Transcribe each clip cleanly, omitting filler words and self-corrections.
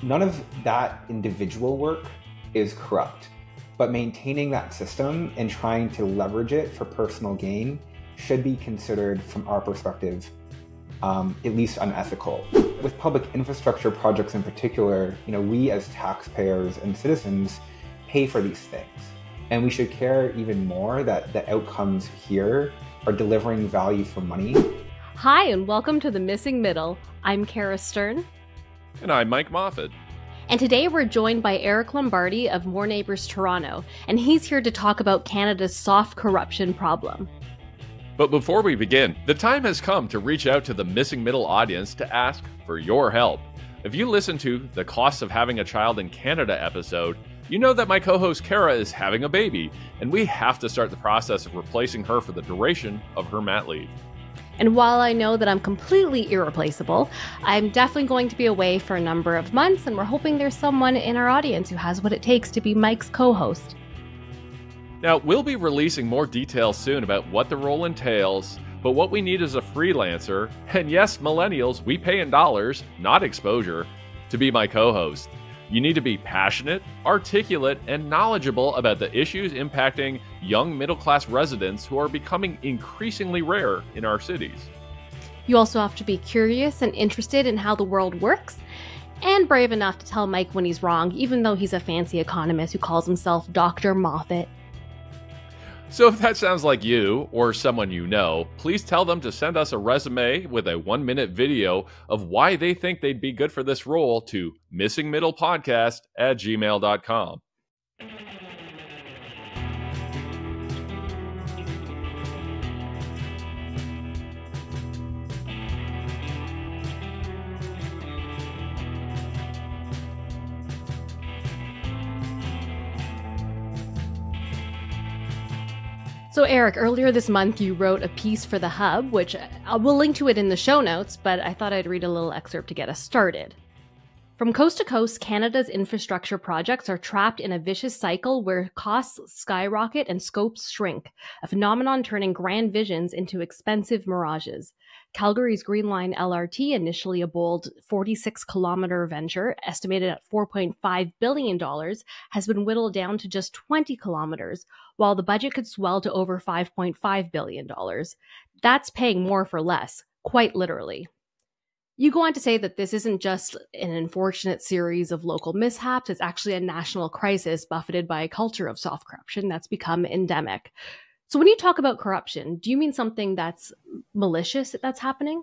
None of that individual work is corrupt, but maintaining that system and trying to leverage it for personal gain should be considered, from our perspective, at least unethical. With public infrastructure projects in particular, we as taxpayers and citizens pay for these things. And we should care even more that the outcomes here are delivering value for money. Hi, and welcome to The Missing Middle. I'm Kara Stern. And I'm Mike Moffat. And today we're joined by Eric Lombardi of Neighbours Toronto, and he's here to talk about Canada's soft corruption problem. But before we begin, the time has come to reach out to the Missing Middle audience to ask for your help. If you listen to the Costs of Having a Child in Canada episode, you know that my co-host Kara is having a baby, and we have to start the process of replacing her for the duration of her mat leave. And while I know that I'm completely irreplaceable, I'm definitely going to be away for a number of months, and we're hoping there's someone in our audience who has what it takes to be Mike's co-host. Now, we'll be releasing more details soon about what the role entails, but what we need is a freelancer, and yes, millennials, we pay in dollars, not exposure, to be my co-host. You need to be passionate, articulate, and knowledgeable about the issues impacting young middle-class residents who are becoming increasingly rare in our cities. You also have to be curious and interested in how the world works, and brave enough to tell Mike when he's wrong, even though he's a fancy economist who calls himself Dr. Moffat. So if that sounds like you, or someone you know, please tell them to send us a resume with a 1-minute video of why they think they'd be good for this role to missingmiddlepodcast@gmail.com. So Eric, earlier this month you wrote a piece for The Hub, which we'll link to it in the show notes, but I thought I'd read a little excerpt to get us started. From coast to coast, Canada's infrastructure projects are trapped in a vicious cycle where costs skyrocket and scopes shrink, a phenomenon turning grand visions into expensive mirages. Calgary's Green Line LRT, initially a bold 46-kilometer venture, estimated at $4.5 billion, has been whittled down to just 20 kilometers, while the budget could swell to over $5.5 billion. That's paying more for less, quite literally. You go on to say that this isn't just an unfortunate series of local mishaps, it's actually a national crisis buffeted by a culture of soft corruption that's become endemic. So when you talk about corruption, do you mean something that's malicious that's happening?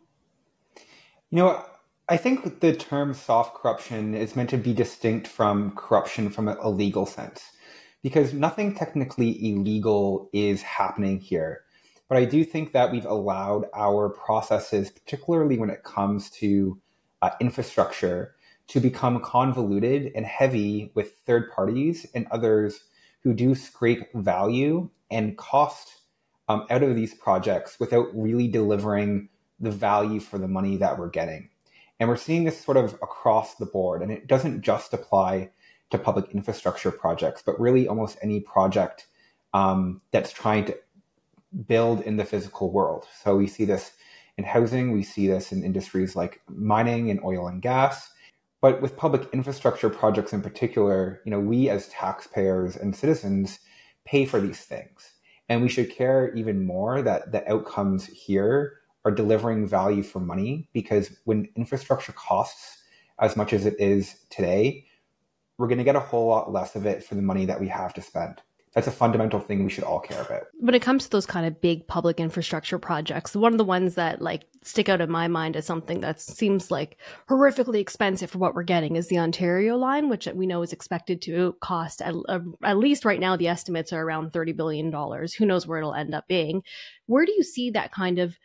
I think the term soft corruption is meant to be distinct from corruption from a legal sense, because nothing technically illegal is happening here. But I do think that we've allowed our processes, particularly when it comes to infrastructure, to become convoluted and heavy with third parties and others who do scrape value and cost out of these projects without really delivering the value for the money that we're getting. And we're seeing this sort of across the board. And it doesn't just apply to public infrastructure projects, but really almost any project that's trying to build in the physical world. So we see this in housing, we see this in industries like mining and oil and gas. But with public infrastructure projects in particular, we as taxpayers and citizens pay for these things. And we should care even more that the outcomes here are delivering value for money, because when infrastructure costs as much as it is today, we're going to get a whole lot less of it for the money that we have to spend. That's a fundamental thing we should all care about. When it comes to those kind of big public infrastructure projects, one of the ones that stick out in my mind as something that seems like horrifically expensive for what we're getting is the Ontario line, which we know is expected to cost at least right now, the estimates are around $30 billion. Who knows where it'll end up being? Where do you see that kind of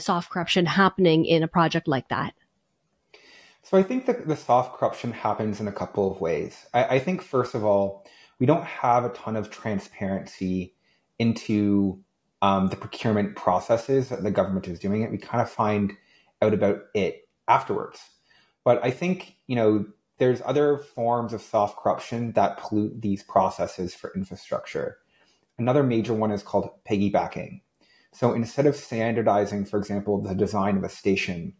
soft corruption happening in a project like that? So I think that the soft corruption happens in a couple of ways. I think, first of all, we don't have a ton of transparency into the procurement processes that the government is doing it. We kind of find out about it afterwards. But I think, there's other forms of soft corruption that pollute these processes for infrastructure. Another major one is called piggybacking. So instead of standardizing, for example, the design of a station,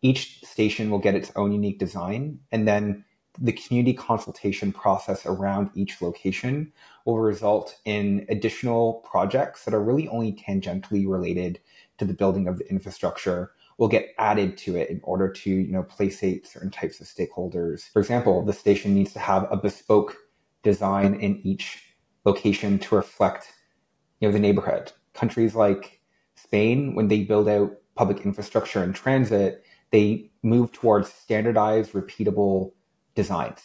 each station will get its own unique design, and then the community consultation process around each location will result in additional projects that are really only tangentially related to the building of the infrastructure will get added to it in order to, placate certain types of stakeholders. For example, the station needs to have a bespoke design in each location to reflect, the neighborhood. Countries like Spain, when they build out public infrastructure and transit, they move towards standardized, repeatable designs.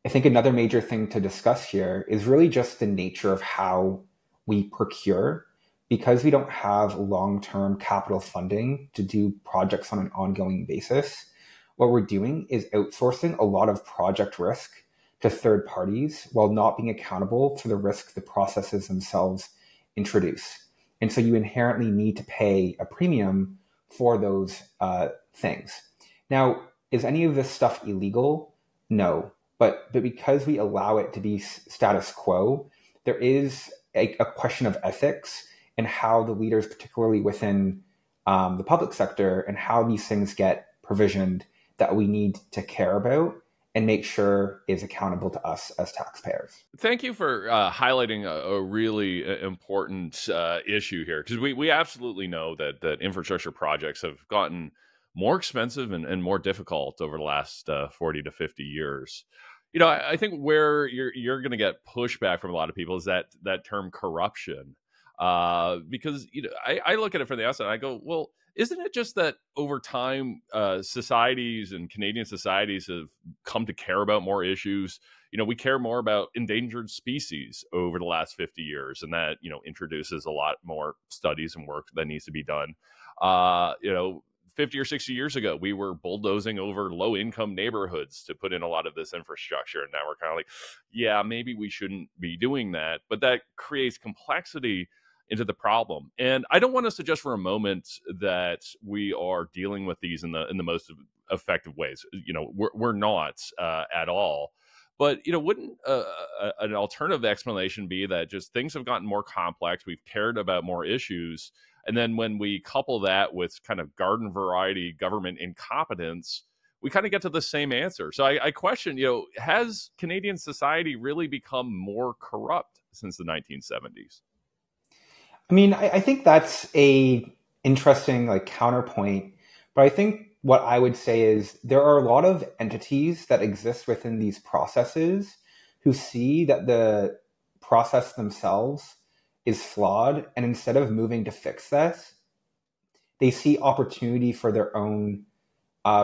I think another major thing to discuss here is really just the nature of how we procure. Because we don't have long-term capital funding to do projects on an ongoing basis, what we're doing is outsourcing a lot of project risk to third parties while not being accountable for the risk the processes themselves introduce. And so you inherently need to pay a premium for those things. Now, is any of this stuff illegal? No. But because we allow it to be status quo, there is a question of ethics and how the leaders, particularly within the public sector, and how these things get provisioned that we need to care about and make sure is accountable to us as taxpayers. Thank you for highlighting a really important issue here, because we absolutely know that infrastructure projects have gotten more expensive and more difficult over the last 40 to 50 years. I think where you're going to get pushback from a lot of people is that term corruption. Because I look at it from the outside and I go, well, isn't it just that over time, societies and Canadian societies have come to care about more issues? We care more about endangered species over the last 50 years, and that, introduces a lot more studies and work that needs to be done. 50 or 60 years ago, we were bulldozing over low-income neighborhoods to put in a lot of this infrastructure. And now we're kind of like, yeah, maybe we shouldn't be doing that. But that creates complexity into the problem. And I don't want to suggest for a moment that we are dealing with these in the most effective ways. We're not at all. But wouldn't an alternative explanation be that just things have gotten more complex? We've cared about more issues, and then when we couple that with kind of garden variety government incompetence, we kind of get to the same answer. So I question, has Canadian society really become more corrupt since the 1970s? I mean, I think that's a interesting counterpoint, but I think what I would say is there are a lot of entities that exist within these processes who see that the process themselves is flawed, and instead of moving to fix this, they see opportunity for their own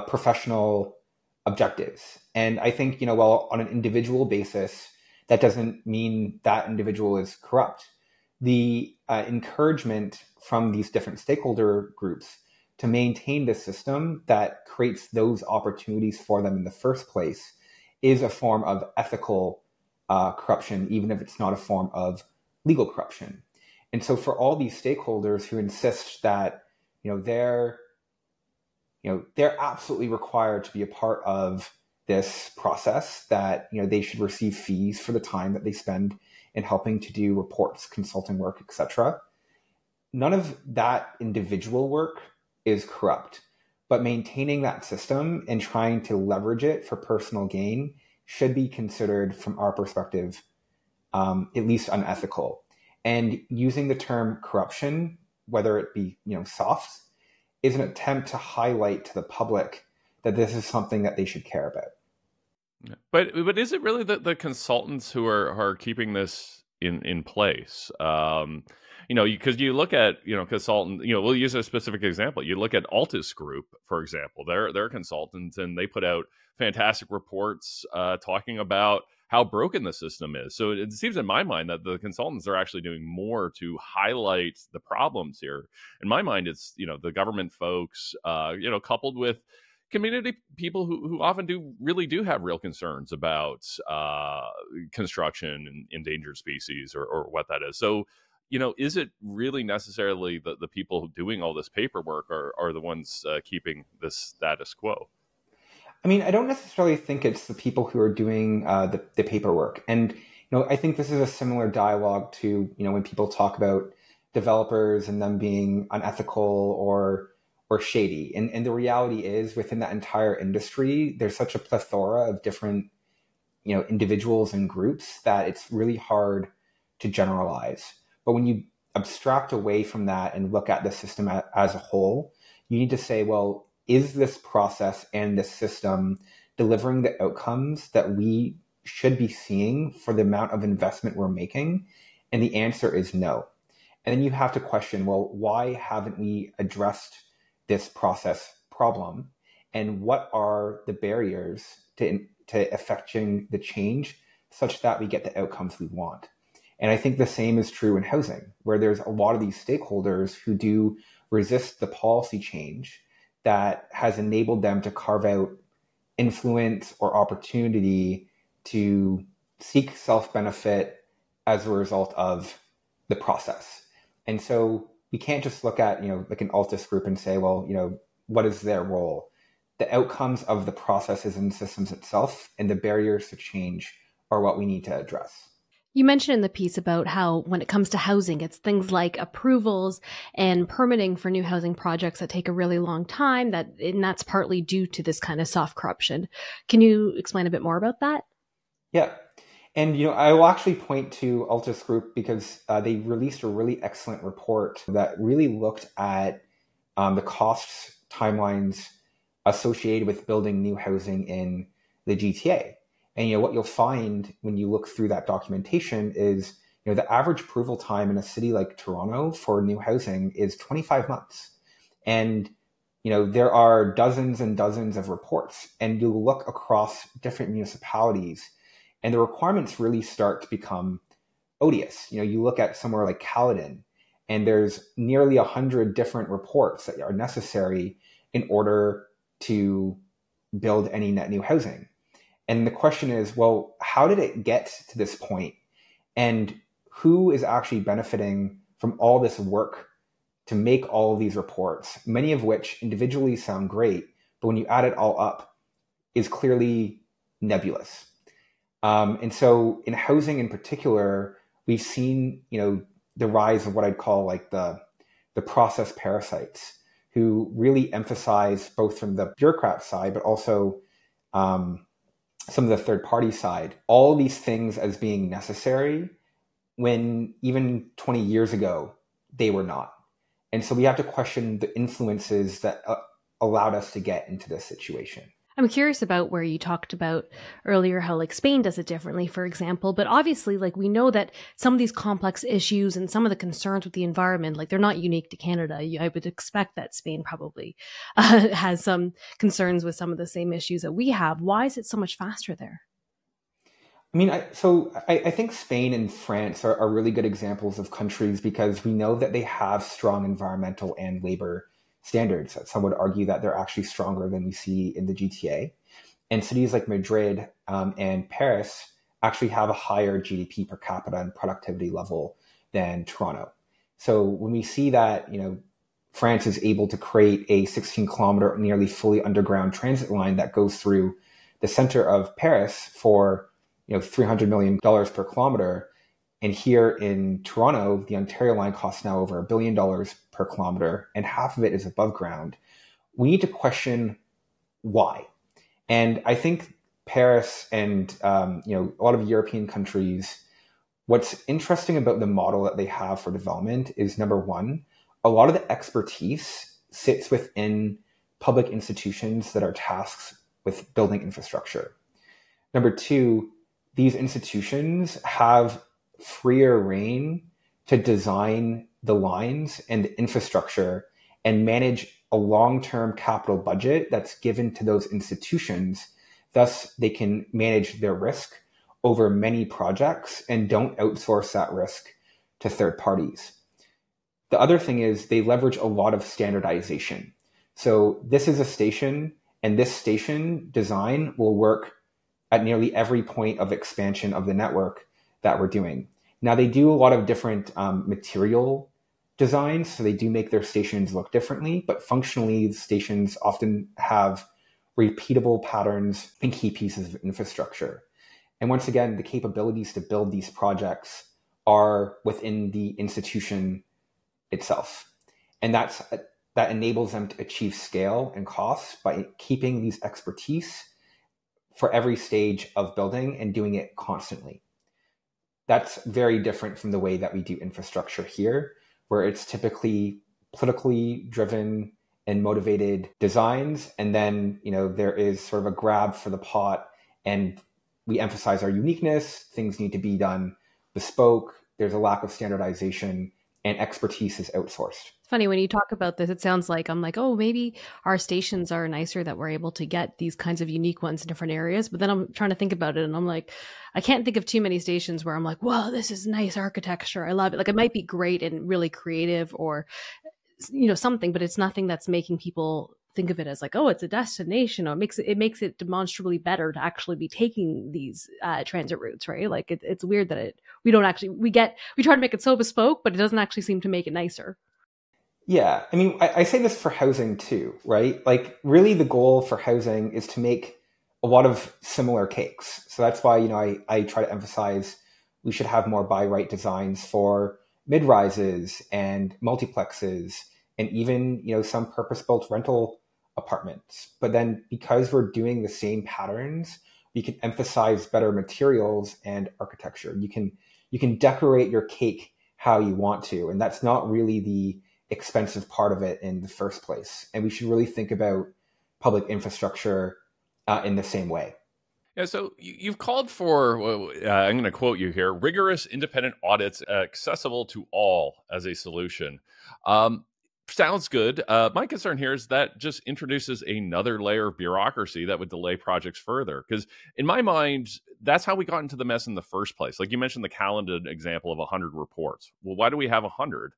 professional objectives. And I think, while on an individual basis, that doesn't mean that individual is corrupt. The encouragement from these different stakeholder groups to maintain the system that creates those opportunities for them in the first place is a form of ethical corruption, even if it's not a form of legal corruption. And so for all these stakeholders who insist that, they're absolutely required to be a part of this process, that, they should receive fees for the time that they spend in helping to do reports, consulting work, etc. None of that individual work is corrupt, but maintaining that system and trying to leverage it for personal gain should be considered, from our perspective, at least unethical. And using the term corruption, whether it be soft, is an attempt to highlight to the public that this is something that they should care about. But is it really the consultants who are keeping this in place? Because you look at consultant. We'll use a specific example. You look at Altus Group, for example. They're consultants, and they put out fantastic reports talking about how broken the system is. So it seems in my mind that the consultants are actually doing more to highlight the problems here. In my mind, it's the government folks, coupled with community people who often really do have real concerns about construction and endangered species or what that is. So, is it really necessarily the people doing all this paperwork are the ones keeping this status quo? I mean, I don't necessarily think it's the people who are doing the paperwork. And, I think this is a similar dialogue to, when people talk about developers and them being unethical or or shady. And the reality is, within that entire industry, there's such a plethora of different, individuals and groups that it's really hard to generalize. But when you abstract away from that and look at the system as a whole, you need to say, well, is this process and this system delivering the outcomes that we should be seeing for the amount of investment we're making? And the answer is no. And then you have to question, well, why haven't we addressed this process problem? And what are the barriers to effecting the change such that we get the outcomes we want? And I think the same is true in housing, where there's a lot of these stakeholders who do resist the policy change that has enabled them to carve out influence or opportunity to seek self-benefit as a result of the process. And so we can't just look at, like an Altus group and say, well, what is their role? The outcomes of the processes and systems itself and the barriers to change are what we need to address. You mentioned in the piece about how when it comes to housing, it's things like approvals and permitting for new housing projects that take a really long time, and that's partly due to this kind of soft corruption. Can you explain a bit more about that? Yeah. And, I will actually point to Altus Group because they released a really excellent report that really looked at the costs, timelines associated with building new housing in the GTA. And, what you'll find when you look through that documentation is, the average approval time in a city like Toronto for new housing is 25 months. And, there are dozens and dozens of reports, and you look across different municipalities and the requirements really start to become odious. You look at somewhere like Caledon, and there's nearly 100 different reports that are necessary in order to build any net new housing. And the question is, well, how did it get to this point? And who is actually benefiting from all this work to make all of these reports, many of which individually sound great, but when you add it all up, is clearly nebulous. And so in housing in particular, we've seen, the rise of what I'd call like the process parasites, who really emphasize both from the bureaucrat side, but also some of the third party side, all these things as being necessary when even 20 years ago, they were not. And so we have to question the influences that allowed us to get into this situation. I'm curious about where you talked about earlier how like Spain does it differently, for example, but obviously like we know that some of these complex issues and some of the concerns with the environment, like they're not unique to Canada. I would expect that Spain probably has some concerns with some of the same issues that we have. Why is it so much faster there? I mean, I think Spain and France are really good examples of countries because we know that they have strong environmental and labor standards. Some would argue that they're actually stronger than we see in the GTA. And cities like Madrid and Paris actually have a higher GDP per capita and productivity level than Toronto. So when we see that, France is able to create a 16-kilometer, nearly fully underground transit line that goes through the center of Paris for, $300 million per kilometer. And here in Toronto, the Ontario line costs now over $1 billion per kilometer, and half of it is above ground. We need to question why. And I think Paris and a lot of European countries, what's interesting about the model that they have for development is, number one, a lot of the expertise sits within public institutions that are tasked with building infrastructure. Number two, these institutions have freer reign to design the lines and the infrastructure and manage a long-term capital budget that's given to those institutions. Thus, they can manage their risk over many projects and don't outsource that risk to third parties. The other thing is they leverage a lot of standardization. So this is a station, and this station design will work at nearly every point of expansion of the network that we're doing. Now, they do a lot of different material designs, so they do make their stations look differently, but functionally, the stations often have repeatable patterns and key pieces of infrastructure. And once again, the capabilities to build these projects are within the institution itself. And that's that enables them to achieve scale and costs by keeping these expertise for every stage of building and doing it constantly. That's very different from the way that we do infrastructure here, where it's typically politically driven and motivated designs. And then, there is sort of a grab for the pot, and we emphasize our uniqueness. Things need to be done bespoke. There's a lack of standardization, and expertise is outsourced. It's funny when you talk about this, it sounds like I'm like, oh, maybe our stations are nicer that we're able to get these kinds of unique ones in different areas. But then I'm trying to think about it and I'm like, I can't think of too many stations where I'm like, whoa, this is nice architecture. I love it. Like it might be great and really creative or, something, but it's nothing that's making people think of it as like, oh, it's a destination, or it makes it demonstrably better to actually be taking these transit routes, right? Like it's weird that we try to make it so bespoke, but it doesn't actually seem to make it nicer. Yeah, I mean, I say this for housing too, right? Like really the goal for housing is to make a lot of similar cakes. So that's why, I try to emphasize we should have more by right designs for mid-rises and multiplexes and even, some purpose-built rental apartments. But then because we're doing the same patterns, we can emphasize better materials and architecture. You can decorate your cake how you want to, and that's not really the expensive part of it in the first place. And we should really think about public infrastructure in the same way. Yeah, so you've called for, I'm going to quote you here, rigorous independent audits accessible to all as a solution. Sounds good. My concern here is that just introduces another layer of bureaucracy that would delay projects further. Because in my mind, that's how we got into the mess in the first place. Like you mentioned the calendar example of 100 reports. Well, why do we have 100?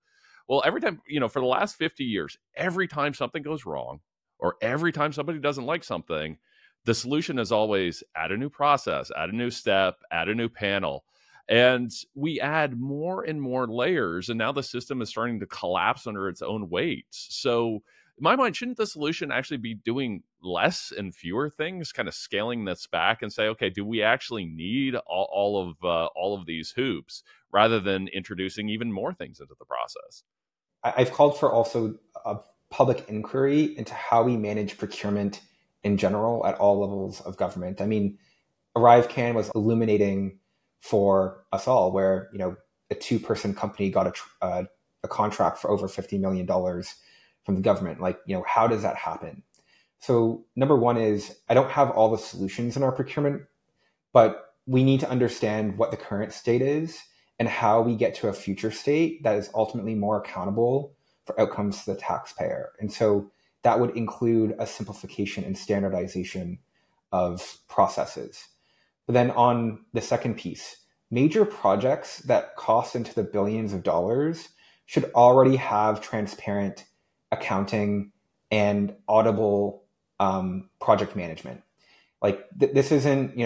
Well, every time, for the last 50 years, every time something goes wrong or every time somebody doesn't like something, the solution is always add a new process, add a new step, add a new panel. And we add more and more layers. And now the system is starting to collapse under its own weight. So in my mind, shouldn't the solution actually be doing less and fewer things, kind of scaling this back and say, okay, do we actually need all of these hoops rather than introducing even more things into the process? I've called for also a public inquiry into how we manage procurement in general at all levels of government. I mean, ArriveCan was illuminating for us all, where a 2-person company got a contract for over $50 million from the government. Like, how does that happen? So number one is I don't have all the solutions in our procurement, but we need to understand what the current state is and how we get to a future state that is ultimately more accountable for outcomes to the taxpayer. And so that would include a simplification and standardization of processes. But then on the second piece, major projects that cost into the billions of dollars should already have transparent accounting and audible project management. Like this isn't,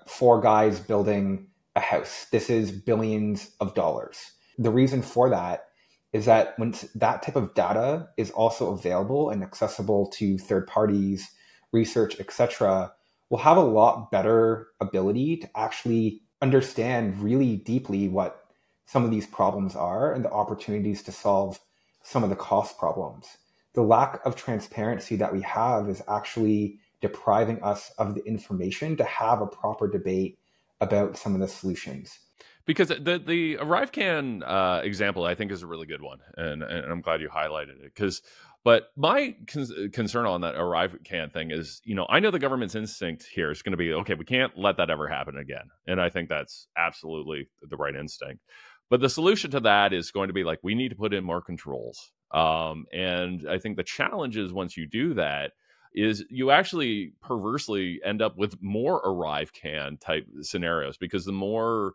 4 guys building a house. This is billions of dollars. The reason for that is that when that type of data is also available and accessible to third parties, research, etc., we'll have a lot better ability to actually understand really deeply what some of these problems are and the opportunities to solve some of the cost problems. The lack of transparency that we have is actually depriving us of the information to have a proper debate about some of the solutions. Because the ArriveCan example, I think, is a really good one, and I'm glad you highlighted it. But my concern on that ArriveCan thing is, I know the government's instinct here is going to be, okay, we can't let that ever happen again, and I think that's absolutely the right instinct. But the solution to that is going to be like, we need to put in more controls, and I think the challenge is once you do that, is you actually perversely end up with more ArriveCan type scenarios, because the more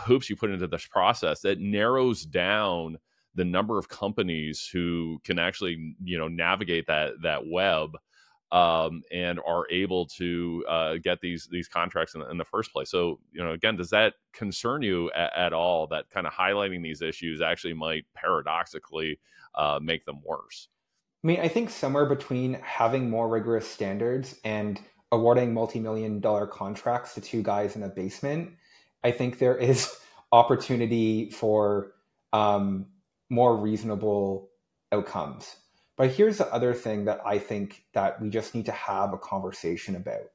hoops you put into this process, it narrows down the number of companies who can actually, navigate that web and are able to get these contracts in the first place. So, again, does that concern you at all, that kind of highlighting these issues actually might paradoxically make them worse? I mean, I think somewhere between having more rigorous standards and awarding multi-million-dollar contracts to 2 guys in a basement, I think there is opportunity for more reasonable outcomes. But here's the other thing that I think that we just need to have a conversation about.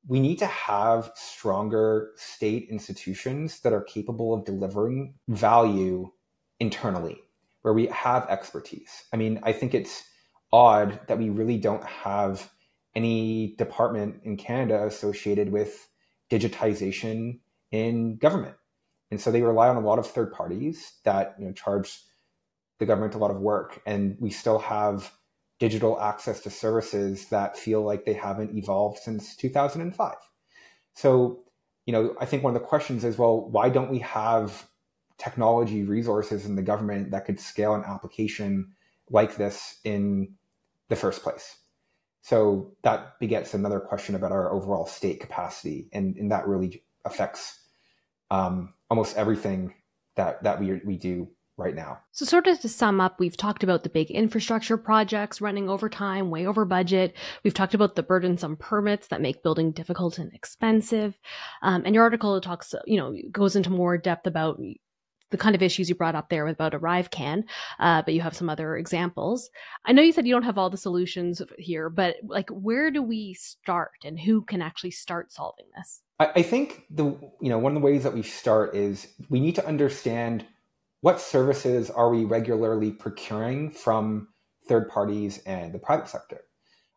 We need to have stronger state institutions that are capable of delivering value internally, where we have expertise. I mean, I think it's odd that we really don't have any department in Canada associated with digitization in government. And so they rely on a lot of third parties that charge the government a lot of work. And we still have digital access to services that feel like they haven't evolved since 2005. So, I think one of the questions is, well, why don't we have technology resources in the government that could scale an application like this in the first place? So that begets another question about our overall state capacity. And that really affects almost everything that we do right now. So sort of to sum up, we've talked about the big infrastructure projects running over time, way over budget. We've talked about the burdensome permits that make building difficult and expensive. And your article talks, goes into more depth about the kind of issues you brought up there about ArriveCan, but you have some other examples. I know you said you don't have all the solutions here, but where do we start and who can actually start solving this? I think one of the ways that we start is we need to understand what services are we regularly procuring from third parties and the private sector.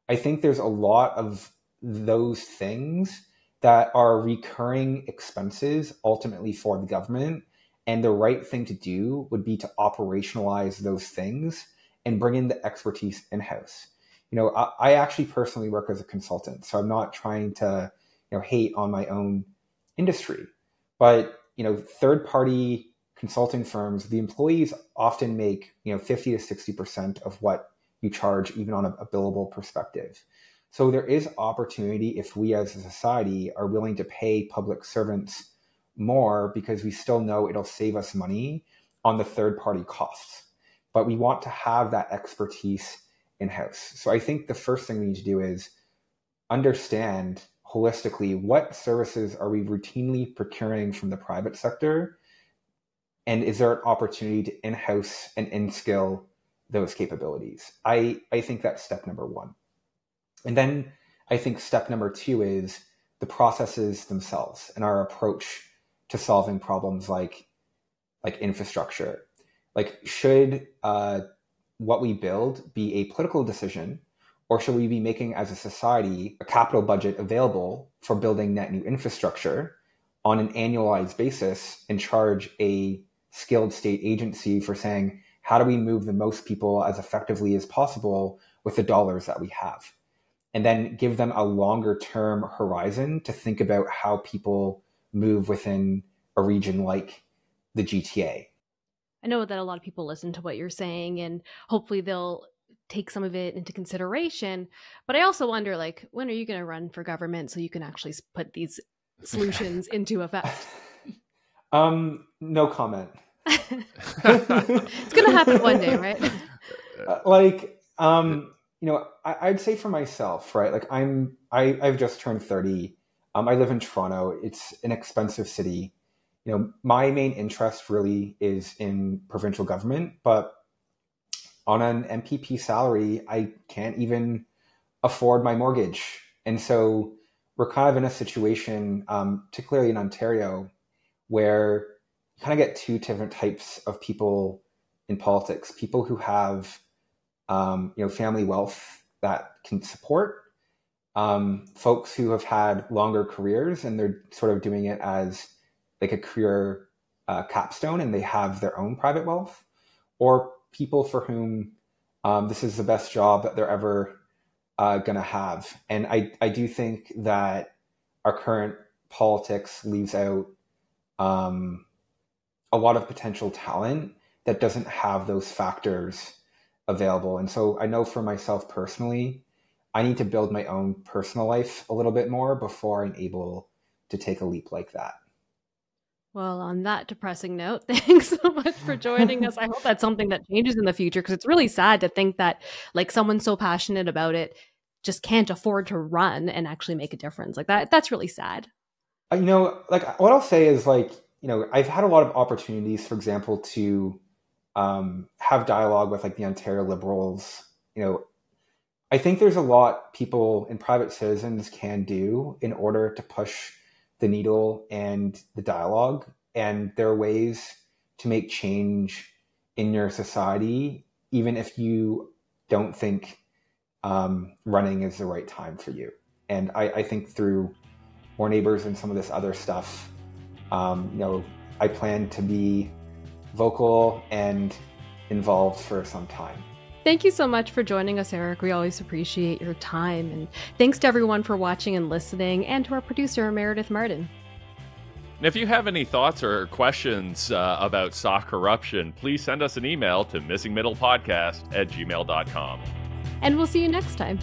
I think there's a lot of those things that are recurring expenses ultimately for the government. And the right thing to do would be to operationalize those things and bring in the expertise in-house. I actually personally work as a consultant, so I'm not trying to hate on my own industry. But third-party consulting firms, the employees often make 50 to 60% of what you charge, even on a billable perspective. So there is opportunity if we as a society are willing to pay public servants more, because we still know it'll save us money on the third-party costs. But we want to have that expertise in-house. So I think the first thing we need to do is understand holistically what services are we routinely procuring from the private sector, and is there an opportunity to in-house and in-skill those capabilities? I think that's step number one. And then I think step number two is the processes themselves and our approach to solving problems like infrastructure. Should what we build be a political decision, or should we be making as a society a capital budget available for building net new infrastructure on an annualized basis and charge a skilled state agency for saying, how do we move the most people as effectively as possible with the dollars that we have? And then give them a longer term horizon to think about how people move within a region like the GTA. I know that a lot of people listen to what you're saying, and hopefully they'll take some of it into consideration. But I also wonder, when are you going to run for government so you can actually put these solutions into effect? No comment. It's going to happen one day, right? I'd say for myself, right? I've just turned 30. I live in Toronto. It's an expensive city. My main interest really is in provincial government, but on an MPP salary, I can't even afford my mortgage. And so we're kind of in a situation, particularly in Ontario, where you kind of get two different types of people in politics. People who have, family wealth that can support, folks who have had longer careers and they're sort of doing it as a career capstone and they have their own private wealth, or people for whom this is the best job that they're ever going to have. And I do think that our current politics leaves out a lot of potential talent that doesn't have those factors available. And so I know for myself personally, I need to build my own personal life a little bit more before I'm able to take a leap like that. Well, on that depressing note, thanks so much for joining us. I hope that's something that changes in the future, because it's really sad to think that someone so passionate about it just can't afford to run and actually make a difference. That's really sad. What I'll say is I've had a lot of opportunities, for example, to have dialogue with the Ontario Liberals I think there's a lot people and private citizens can do in order to push the needle and the dialogue. And there are ways to make change in your society, even if you don't think running is the right time for you. And I think through More Neighbours and some of this other stuff, I plan to be vocal and involved for some time. Thank you so much for joining us, Eric. We always appreciate your time. And thanks to everyone for watching and listening, and to our producer, Meredith Martin. And if you have any thoughts or questions about soft corruption, please send us an email to missingmiddlepodcast@gmail.com. And we'll see you next time.